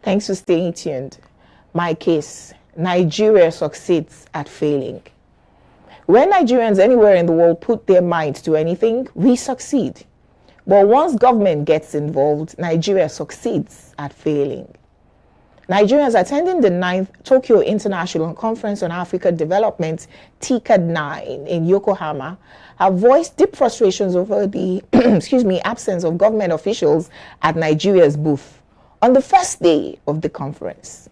Thanks for staying tuned. My case, Nigeria succeeds at failing. When Nigerians anywhere in the world put their mind to anything, we succeed. But once government gets involved, Nigeria succeeds at failing. Nigerians attending the 9th Tokyo International Conference on African Development, TICAD-9 in Yokohama, have voiced deep frustrations over the absence of government officials at Nigeria's booth on the first day of the conference.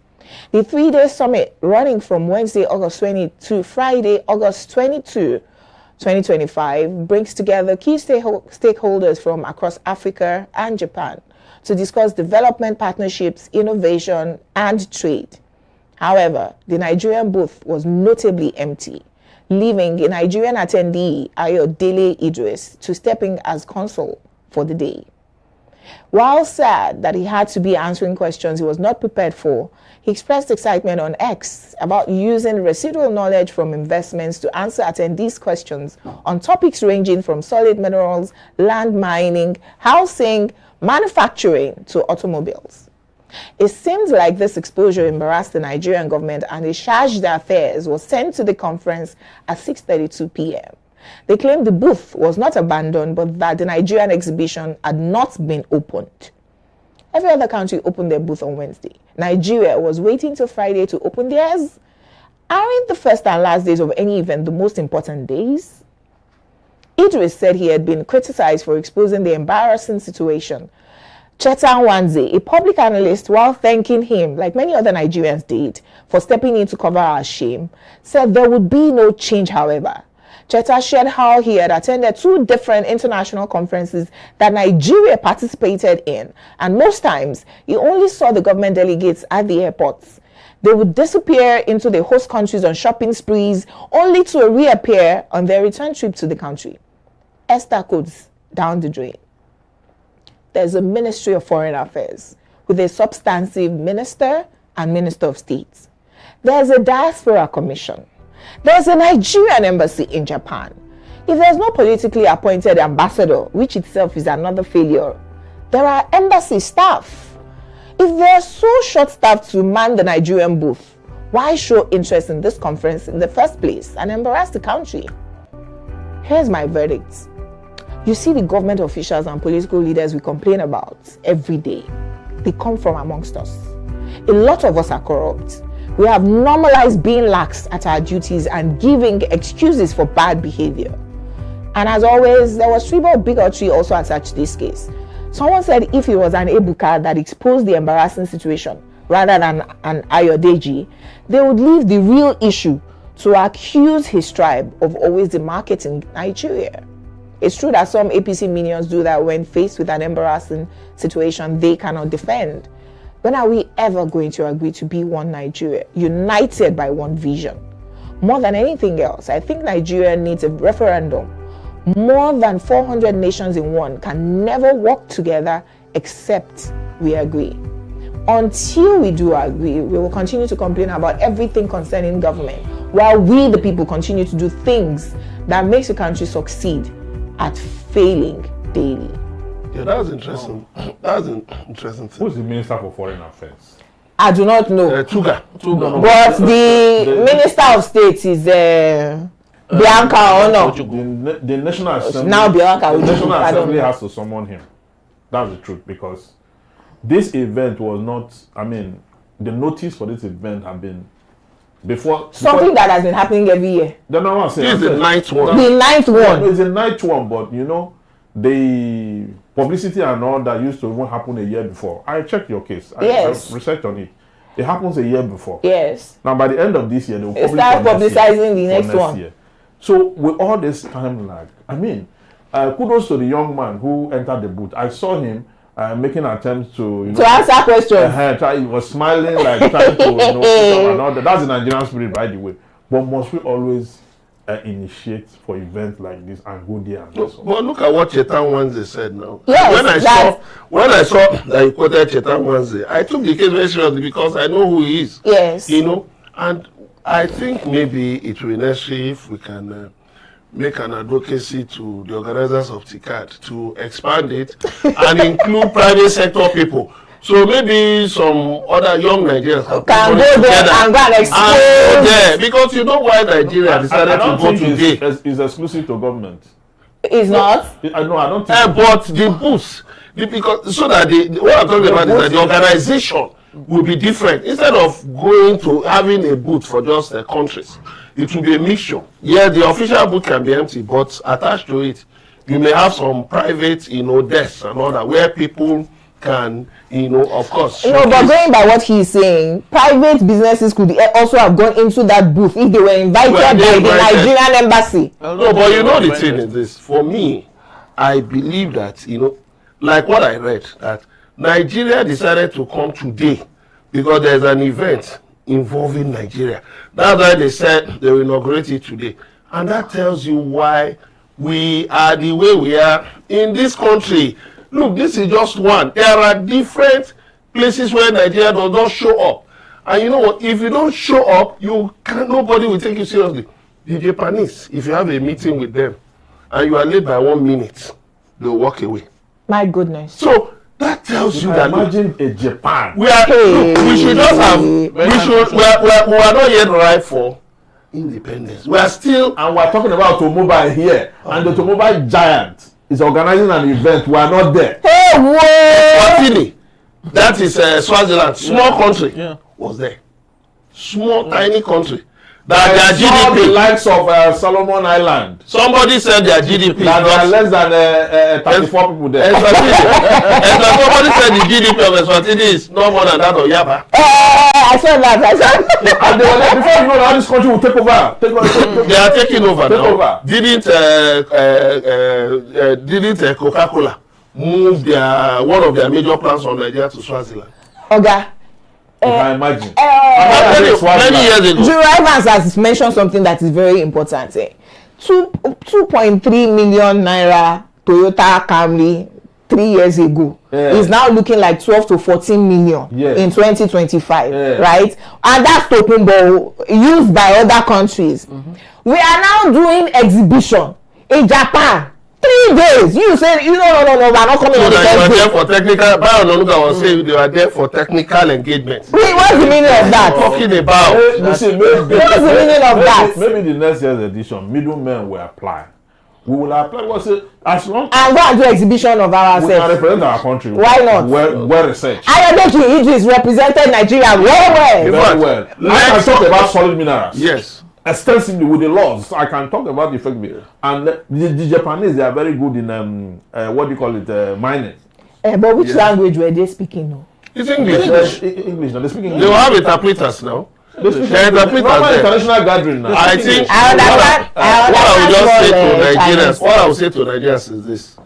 The 3-day summit, running from Wednesday, August 20 to Friday, August 22, 2025, brings together key stakeholders from across Africa and Japan to discuss development partnerships, innovation, and trade. However, the Nigerian booth was notably empty, leaving a Nigerian attendee, Ayodele Idris, to step in as consul for the day. While sad that he had to be answering questions he was not prepared for, he expressed excitement on X about using residual knowledge from investments to answer attendees' questions on topics ranging from solid minerals, land mining, housing, manufacturing to automobiles. It seems like this exposure embarrassed the Nigerian government, and a charge d'affaires was sent to the conference at 6:32 p.m. They claimed the booth was not abandoned, but that the Nigerian exhibition had not been opened. Every other country opened their booth on Wednesday. Nigeria was waiting till Friday to open theirs. Aren't the first and last days of any event the most important days? Idris said he had been criticized for exposing the embarrassing situation. Chetan Wanze, a public analyst, while thanking him, like many other Nigerians did, for stepping in to cover our shame, said there would be no change, however. Cheta shared how he had attended 2 different international conferences that Nigeria participated in, and most times he only saw the government delegates at the airports. They would disappear into the host countries on shopping sprees, only to reappear on their return trip to the country. Esther codes down the drain. There's a Ministry of Foreign Affairs with a substantive minister and minister of state. There's a diaspora commission. There's a Nigerian embassy in Japan. If there's no politically appointed ambassador, which itself is another failure, there are embassy staff. If they're so short-staffed to man the Nigerian booth, why show interest in this conference in the first place and embarrass the country? Here's my verdict. You see the government officials and political leaders we complain about every day. They come from amongst us. A lot of us are corrupt. We have normalized being lax at our duties and giving excuses for bad behavior. And as always, there was tribal bigotry also attached to this case. Someone said if it was an Ebuka that exposed the embarrassing situation rather than an Ayodeji, they would leave the real issue to accuse his tribe of always demarketing Nigeria. It's true that some APC minions do that when faced with an embarrassing situation they cannot defend. When are we ever going to agree to be one Nigeria, united by one vision? More than anything else, I think Nigeria needs a referendum. More than 400 nations in one can never work together except we agree. Until we do agree, we will continue to complain about everything concerning government, while we, the people, continue to do things that makes the country succeed at failing daily. Yeah, that's interesting. That's an interesting thing. Who's the Minister for Foreign Affairs? I do not know. Tuga. But the Minister of State is Bianca Ono. The National Assembly. Now Bianca. The National Assembly has to summon him. That's the truth, because this event was not. I mean, the notice for this event had been before something that has been happening every year. Then I want to say this is the 9th one. The 9th one. No, it's the 9th one, but you know, the publicity and all that used to even happen a year before. I checked your case. Yes. I researched on it. It happens a year before. Yes. Now by the end of this year, they will start publicizing the next one. Year. So with all this time lag, I mean, kudos to the young man who entered the booth. I saw him making attempts to answer questions. He was smiling, like trying to and all that. That's the Nigerian spirit, by the way. But must we always initiate for events like this and go there and But look at what Chetan Wanze said now. Yes, when I saw that he quoted Chetan Wanze, I took the case very seriously because I know who he is. Yes. And I think maybe it will be necessary if we can make an advocacy to the organizers of TICAD to expand it and include private sector people So maybe some other young Nigerians can go there and go and expose. Yeah, because you know why Nigeria decided to go today. It's exclusive to government. It's not. No, I don't think. But the booths, because so that what I'm talking about is that the organization will be different. Instead of going to having a booth for just the countries, it will be a mixture. Yeah, the official booth can be empty, but attached to it, you may have some private, desks and all that where people can, of course. No, but going by what he's saying, private businesses could also have gone into that booth if they were invited by the Nigerian embassy. No, but the thing is this. For me, I believe that, like what I read, that Nigeria decided to come today because there's an event involving Nigeria. That's why they said they will inaugurate it today. And that tells you why we are the way we are in this country. Look, this is just one. There are different places where Nigeria does not show up. And you know what? If you don't show up, nobody will take you seriously. The Japanese, if you have a meeting with them and you are late by 1 minute, they'll walk away. My goodness. So that tells you that imagine a Japan. We should just have. We are not yet ripe for independence. We are still. And we're talking about automobile here, and the automobile giant is organizing an event. We are not there. Hey, whoa! That is Swaziland, small country, was there. Small, tiny country. That their GDP, the likes of Solomon Island. Somebody said their GDP. That there are less than 34 people there. Somebody said the GDP of Eswatini is no more than that of Yaba. I saw that. And they were like, before you know how this country will take over. They are taking over now. Over. Didn't Coca-Cola move one of their major plants from Nigeria to Swaziland? Okay. You can imagine. Many years ago. Juror Evans has mentioned something that is very important. 2.3 million naira Toyota Camry 3 years ago is now looking like 12 to 14 million in 2025, right? And that's Tokumbo used by other countries. We are now doing exhibition in Japan. 3 days. You say, no, we're not coming on the first day. There for technical. Bayo Onanuga was saying they were there for technical engagement. Wait, what's the meaning of that? Talking about. What's the meaning of that? Maybe the next year's edition, Middlemen will apply. We will apply. What's it? As long and go and do exhibition of ourselves. We can represent our country. Why not? Well researched. Ayodeji Idris represented Nigeria very well. I can talk about solid minerals. Yes. Extensively with the laws. I can talk about the effect. And the Japanese, they are very good in what do you call it, mining. But which language were they speaking? No? It's English. English. No, they speak English. They will have interpreters now. They speak international gathering now. I think what I will say to Nigerians is this: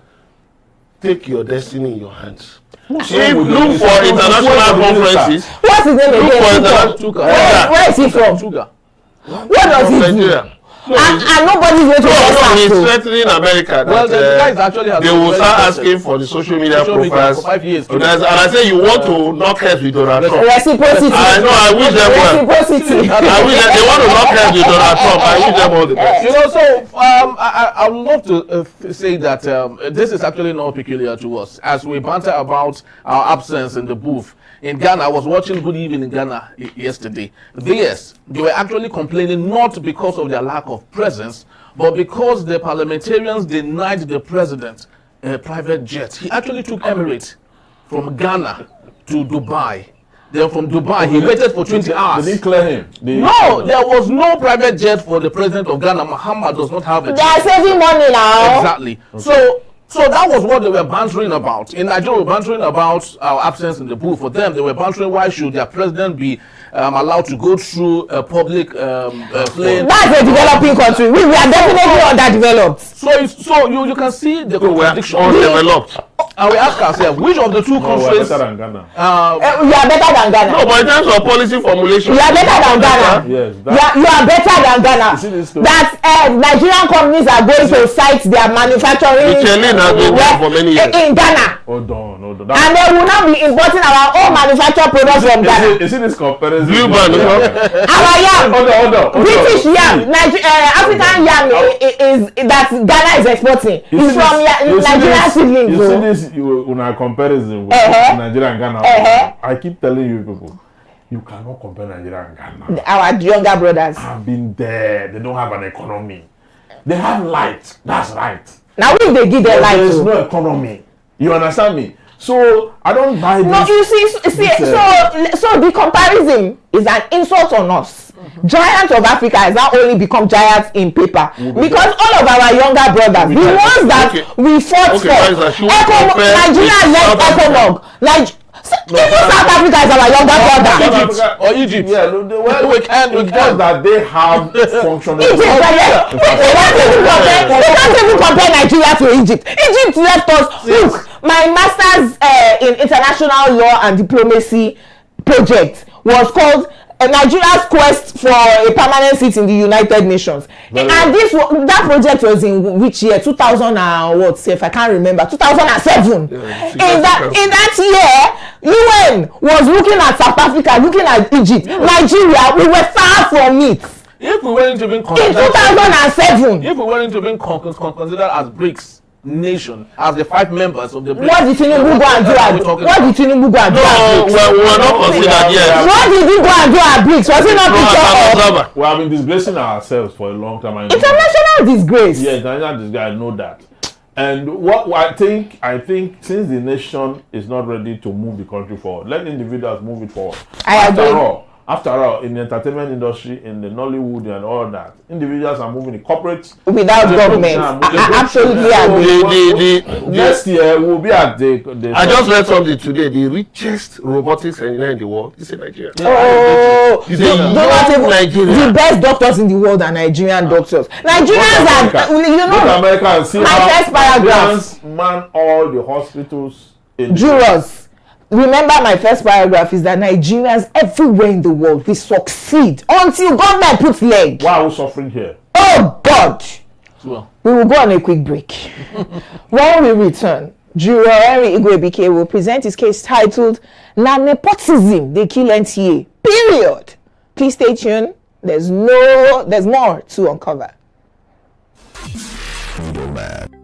take your destiny in your hands. If look for international conferences. What's his name again? Where is he from? What does he do? And nobody's going to he's threatening America that they will start asking for the social media profiles. For 5 years. And I say you want to knock heads with Donald Trump. Reciprocity. I wish them well. Reciprocity. I wish they want to knock heads with Donald Trump. I wish them all the best. So I would love to say that this is actually not peculiar to us. As we banter about our absence in the booth, in Ghana, I was watching Good Evening in Ghana yesterday. They were actually complaining not because of their lack of presence, but because the parliamentarians denied the president a private jet. He actually took Emirates from Ghana to Dubai. Then from Dubai, he waited for 20 hours. They didn't clear him. No, there was no private jet for the president of Ghana. Muhammad does not have a jet. They are saving money now. Exactly. Okay. So that was what they were bantering about. In Nigeria, we were bantering about our absence in the booth. For them, they were bantering why should their president be allowed to go through a public plane. That's a developing country. We are definitely underdeveloped. So you can see the contradiction. We are undeveloped. And we ask ourselves, which of the two countries? We are better than Ghana. You are better than Ghana. No, but in terms of policy formulation, you are better than Ghana. Yes, you are better than Ghana. That Nigerian companies are going to cite their manufacturing has been there for many years. in Ghana. Hold on. And they will not be importing our own manufactured products from Ghana. You see this comparison? Blue band, Our yam, British yam, African yam is that Ghana is exporting. It's from Nigerian seedlings. You see this in a comparison with Nigeria and Ghana. I keep telling you people, you cannot compare Nigeria and Ghana. Our younger brothers have been there. They don't have an economy. They have light. That's right. Now if they give their light, there's no economy. You understand me? So I don't buy this. No, you see, so the comparison is an insult on us. Giants of Africa has not only become giants in paper because all of our younger brothers, the ones that we fought for, Nigeria led Ecomog, even South Africa is our younger brother. Or Egypt. Yeah, we can't that they have functioning. Egypt, we can't even compare Nigeria to Egypt. Egypt left us. Look, my master's in international law and diplomacy project was called Nigeria's quest for a permanent seat in the United Nations. And that project was in which year? 2000 and what? If I can't remember, 2007. In that year, UN was looking at South Africa, looking at Egypt, Nigeria. We were far from it. If we weren't even considered in 2007, if we weren't even considered as BRICS nation, as the 5 members of the BRICS. What did Tinubu go and do at BRICS? What did Tinubu go and do at BRICS? No, we're not considered yet. What did he go and do at BRICS? Was he not picture? We have been disgracing ourselves for a long time. International disgrace. Yeah, international disgrace. I know that. And what I think since the nation is not ready to move the country forward, let individuals move it forward. I agree. After all, in the entertainment industry, in the Nollywood and all that, individuals are moving in corporates without government. I absolutely agree. Next year we'll be at the I just read something today. The richest robotics engineer in the world is in Nigeria. Oh, the best doctors in the world are Nigerian doctors. Nigerians are, you know, Americans see my first paragraph. Man, all the hospitals in jurors. Remember, my first paragraph is that Nigerians everywhere in the world will succeed until government puts leg. Why are we suffering here? Oh God! Well, we will go on a quick break. When we return, Juror Henry Igwebuike will present his case titled "Na Nepotism Dey Kill NTA." Period. Please stay tuned. There's more to uncover. Middlemen.